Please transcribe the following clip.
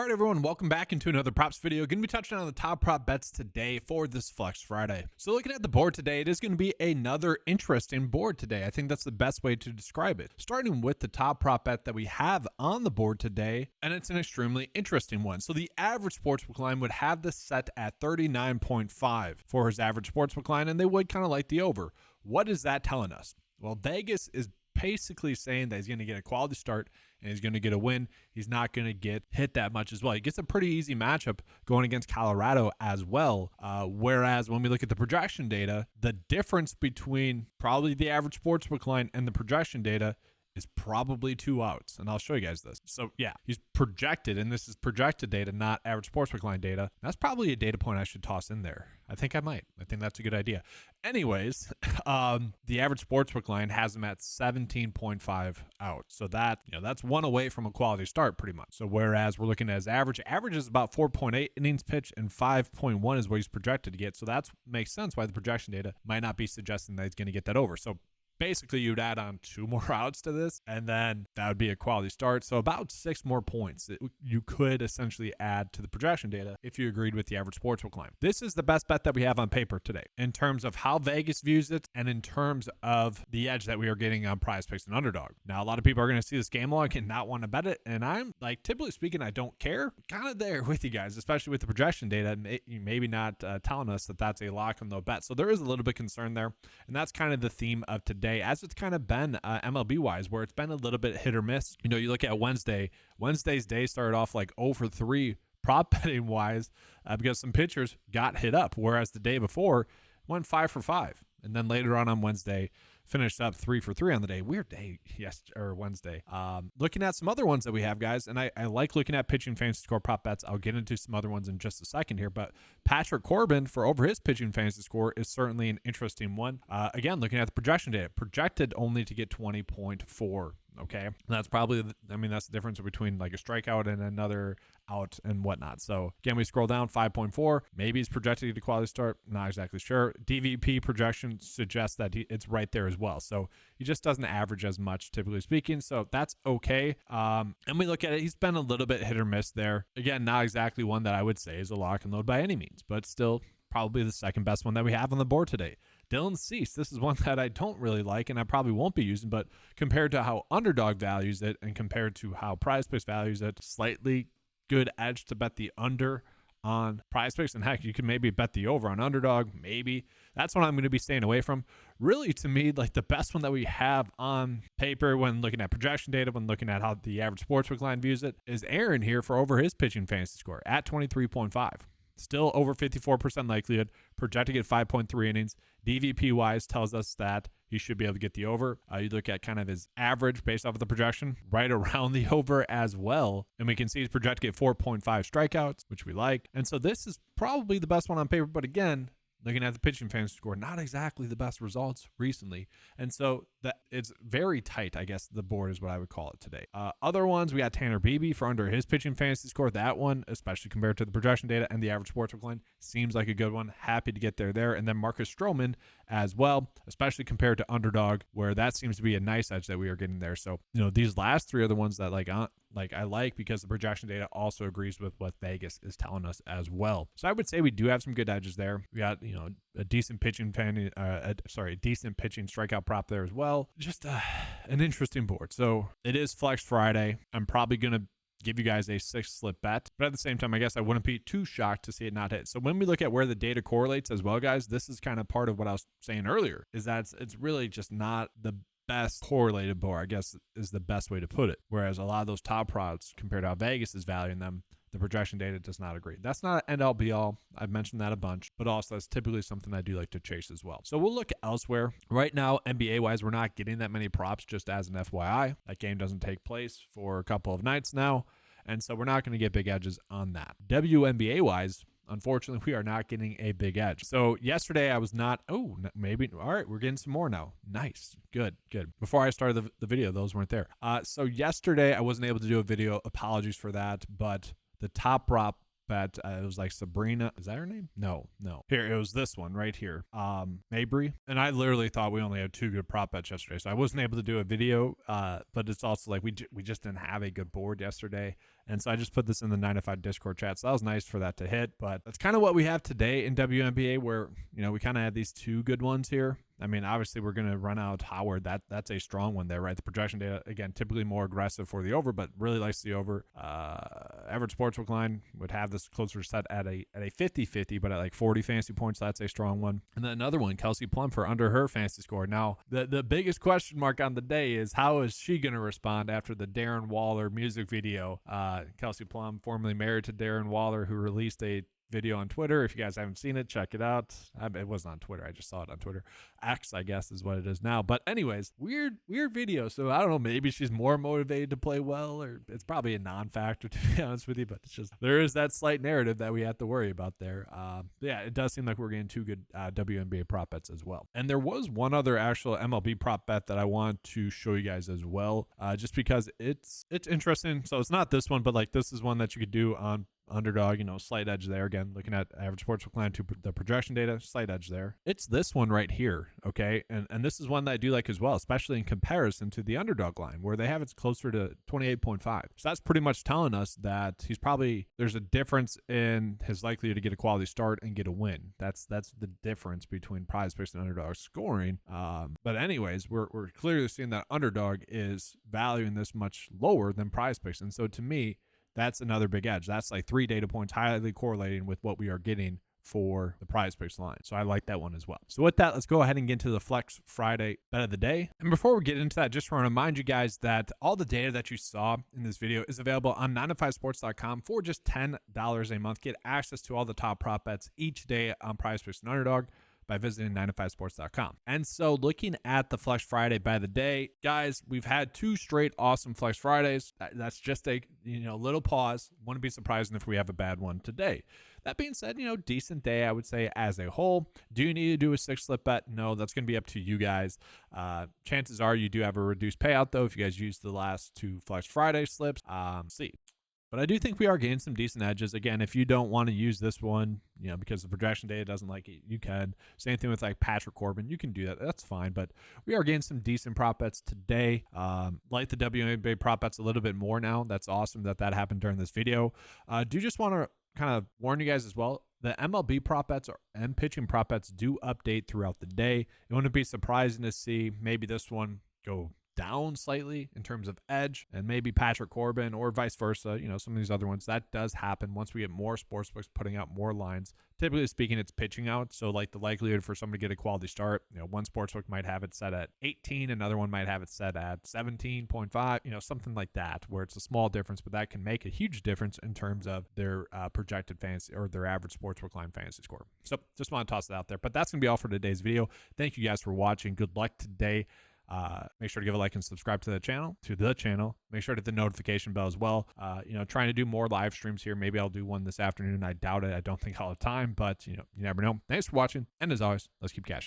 All right, everyone, welcome back into another props video. Going to be touching on the top prop bets today for this Flex Friday. So looking at the board today, it is going to be another interesting board today. I think that's the best way to describe it. Starting with the top prop bet that we have on the board today, and it's an extremely interesting one. So the average sportsbook line would have this set at 39.5 for his average sportsbook line, and they would kind of like the over. What is that telling us? Well, Vegas is basically saying that he's going to get a quality start and he's going to get a win. He's not going to get hit that much as well. He gets a pretty easy matchup going against Colorado as well. Whereas when we look at the projection data, the difference between probably the average sportsbook line and the projection data is probably 2 outs. And I'll show you guys this. So yeah, he's projected, and this is projected data, not average sportsbook line data. That's probably a data point I should toss in there. I think I might. I think that's a good idea. Anyways, the average sportsbook line has him at 17.5 out. So that, that's one away from a quality start pretty much. So whereas we're looking at his average is about 4.8 innings pitched and 5.1 is what he's projected to get. So that makes sense why the projection data might not be suggesting that he's going to get that over. So basically, you'd add on 2 more outs to this, and then that would be a quality start. So about 6 more points that you could essentially add to the projection data if you agreed with the average sportsbook line. This is the best bet that we have on paper today in terms of how Vegas views it and in terms of the edge that we are getting on PrizePicks and Underdog. Now, a lot of people are going to see this game log and not want to bet it, and I'm like, typically speaking, I don't care. Kind of there with you guys, especially with the projection data, maybe not telling us that that's a lock and low bet. So there is a little bit of concern there, and that's kind of the theme of today, as it's kind of been MLB wise, where it's been a little bit hit or miss. You look at Wednesday's day started off like 0 for 3 prop betting wise because some pitchers got hit up, whereas the day before went 5 for 5, and then later on Wednesday finished up 3 for 3 on the day. Weird day, Wednesday. Looking at some other ones that we have, guys, and I like looking at pitching fantasy score prop bets. I'll get into some other ones in just a second here, but Patrick Corbin for over his pitching fantasy score is certainly an interesting one. Again, looking at the projection data, projected only to get 20.4. Okay, that's probably, that's the difference between like a strikeout and another out and whatnot. So again, we scroll down, 5.4. Maybe he's projected to get a quality start. Not exactly sure. DVP projection suggests that it's right there as well. So he just doesn't average as much, typically speaking. So that's okay. And we look at it, he's been a little bit hit or miss there. Again, not exactly one that I would say is a lock and load by any means, but still probably the second best one that we have on the board today. Dylan Cease, this is one that I don't really like and I probably won't be using, but compared to how Underdog values it and compared to how PrizePicks values it, slightly good edge to bet the under on PrizePicks, and heck, you can maybe bet the over on Underdog, maybe. That's what I'm going to be staying away from. Really, to me, like the best one that we have on paper when looking at projection data, when looking at how the average sportsbook line views it, is Aaron here for over his pitching fantasy score at 23.5. Still over 54% likelihood, projected to get 5.3 innings. DVP-wise tells us that he should be able to get the over. You look at kind of his average based off of the projection, right around the over as well. And we can see he's projected to get 4.5 strikeouts, which we like. And so this is probably the best one on paper. But again, looking at the pitching fantasy score, not exactly the best results recently. And so that it's very tight, I guess the board is what I would call it today. Other ones, we got Tanner Beebe for under his pitching fantasy score. That one, especially compared to the projection data and the average sportsbook line, seems like a good one. Happy to get there. And then Marcus Stroman as well, especially compared to Underdog, where that seems to be a nice edge that we are getting there. So, these last 3 are the ones that I like because the projection data also agrees with what Vegas is telling us as well. So I would say we do have some good edges there. We got, a decent pitching decent pitching strikeout prop there as well. Just an interesting board. So it is Flex Friday. I'm probably going to give you guys a 6 slip bet, but at the same time, I guess I wouldn't be too shocked to see it not hit. So when we look at where the data correlates as well, guys, this is kind of part of what I was saying earlier, is that it's really just not the best correlated board, I guess is the best way to put it. Whereas a lot of those top props, compared to how Vegas is valuing them, the projection data does not agree. That's not an end all be all. I've mentioned that a bunch, but also that's typically something I do like to chase as well. So we'll look elsewhere. Right now, NBA wise, we're not getting that many props, just as an FYI. That game doesn't take place for a couple of nights now. And so we're not going to get big edges on that. WNBA wise, unfortunately, we are not getting a big edge. So yesterday I was not, maybe, all right, we're getting some more now. Nice, good. Before I started the video, those weren't there. So yesterday I wasn't able to do a video, apologies for that, but the top prop bet. It was like Sabrina. Is that her name? No. Here, it was this one right here. Mabry. And I literally thought we only had 2 good prop bets yesterday, so I wasn't able to do a video. But it's also like we just didn't have a good board yesterday. And so I just put this in the 9 to 5 Discord chat. So that was nice for that to hit. But that's kind of what we have today in WNBA, where, we kind of had these 2 good ones here. I mean, obviously, we're going to run out Howard. That's a strong one there, right? The projection data, again, typically more aggressive for the over, but really likes the over. Average sportsbook line would have this closer set at a 50-50, but at like 40 fantasy points, that's a strong one. And then another one, Kelsey Plum, for under her fantasy score. Now, the biggest question mark on the day is how is she going to respond after the Darren Waller music video? Kelsey Plum, formerly married to Darren Waller, who released a video on Twitter. If you guys haven't seen it, check it out. It wasn't on Twitter. I just saw it on Twitter. X, I guess, is what it is now. But anyways, weird video. So I don't know. Maybe she's more motivated to play well, or it's probably a non-factor, to be honest with you. But it's just there is that slight narrative that we have to worry about there. Yeah, it does seem like we're getting 2 good WNBA prop bets as well. And there was one other actual MLB prop bet that I want to show you guys as well, just because it's interesting. So it's not this one, but like this is one that you could do on Underdog, slight edge there. Again, looking at average sportsbook line to the projection data, slight edge there. It's this one right here, okay? And this is one that I do like as well, especially in comparison to the Underdog line, where they have it closer to 28.5. So that's pretty much telling us that there's a difference in his likelihood to get a quality start and get a win. That's the difference between PrizePicks and Underdog scoring. But anyways, we're clearly seeing that Underdog is valuing this much lower than PrizePicks. And so to me, that's another big edge. That's like 3 data points highly correlating with what we are getting for the PrizePicks line. So I like that one as well. So with that, let's go ahead and get into the Flex Friday bet of the day. And before we get into that, just want to remind you guys that all the data that you saw in this video is available on 9to5sports.com for just $10 a month. Get access to all the top prop bets each day on PrizePicks and Underdog by visiting 9to5sports.com. And so looking at the Flex Friday by the day, guys, we've had 2 straight awesome Flex Fridays. That's just a little pause. Wouldn't be surprising if we have a bad one today. That being said, decent day, I would say, as a whole. Do you need to do a 6 slip bet? No, that's going to be up to you guys. Chances are you do have a reduced payout, though, if you guys use the last 2 Flex Friday slips. See. But I do think we are getting some decent edges. Again, if you don't want to use this one, because the projection data doesn't like it, you can. Same thing with like Patrick Corbin. You can do that. That's fine. But we are getting some decent prop bets today. Like the WNBA prop bets a little bit more now. That's awesome that happened during this video. Do just want to kind of warn you guys as well. The MLB prop bets and pitching prop bets do update throughout the day. It wouldn't be surprising to see maybe this one go down slightly in terms of edge, and maybe Patrick Corbin or vice versa, some of these other ones. That does happen once we get more sportsbooks putting out more lines. Typically speaking, it's pitching out. So like the likelihood for somebody to get a quality start, one sportsbook might have it set at 18, another one might have it set at 17.5, something like that, where it's a small difference, but that can make a huge difference in terms of their projected fantasy or their average sportsbook line fantasy score. So just want to toss it out there, but that's going to be all for today's video. Thank you guys for watching. Good luck today. Make sure to give a like and subscribe to the channel. Make sure to hit the notification bell as well. Trying to do more live streams here. Maybe I'll do one this afternoon. I doubt it. I don't think I'll have time, but you never know. Thanks for watching. And as always, let's keep cashing.